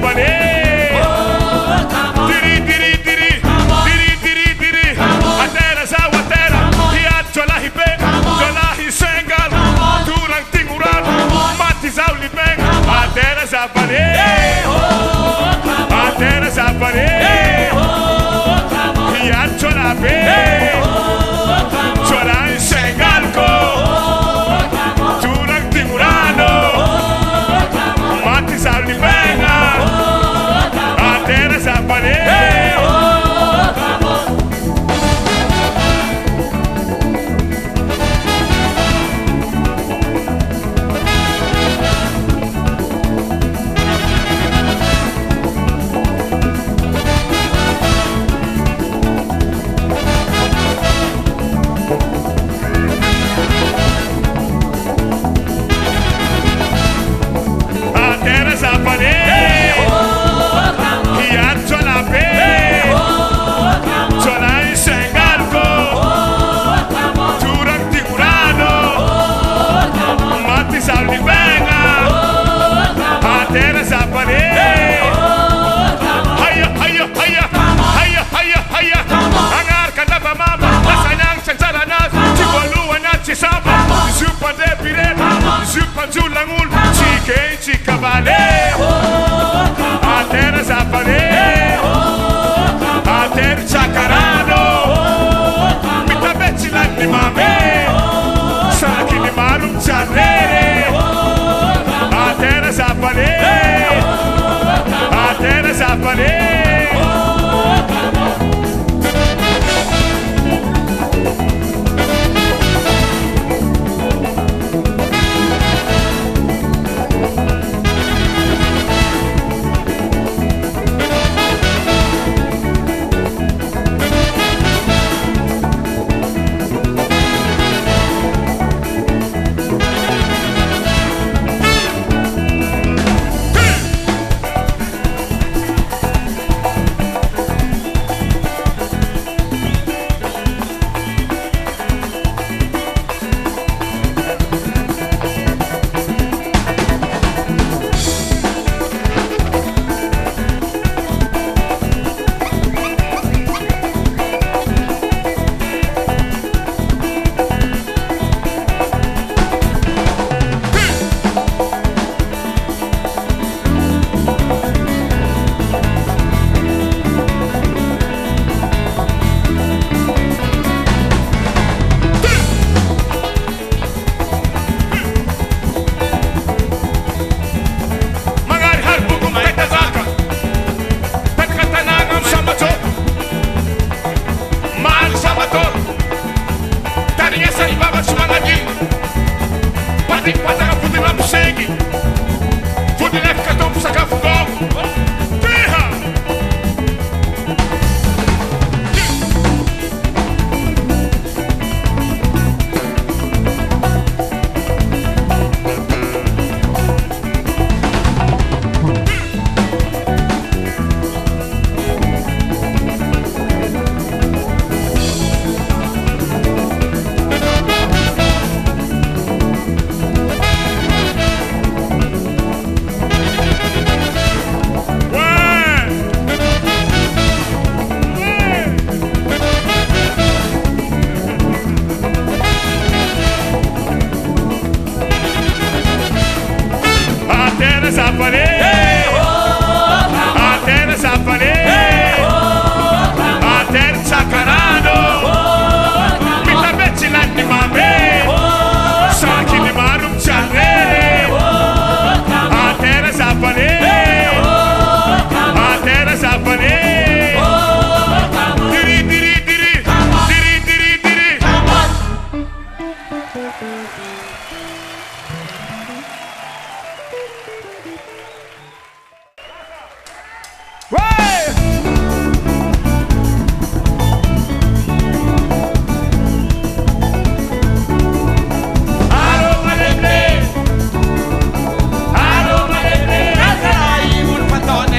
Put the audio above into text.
Zapanê. Diri, diri, diri, diri, diri, diri. Atera zawatera, hiat jola hipe, jola hisengal, turang tinguran, mati zaulibeng. Atera Zapanê, atera Zapanê, hiat jola be, jola hisengal ko, turang tingurano, mati zaulibeng. Atera Zapanê. Atera Zapanê, hiat jola be, jola isengalko, turang tingurano, mati saldibenga. Atera Zapanê, haya haya haya haya haya haya, angar kanaba mama, nasanyang chansaranas, chikwaluan at chisapa, zupa de piret, zupa zulangul, chike chikabale. Atera Zapanê, atera chacarano, mitabetilan ni mame, saki ni marum chanere. Atera Zapanê, atera Zapanê.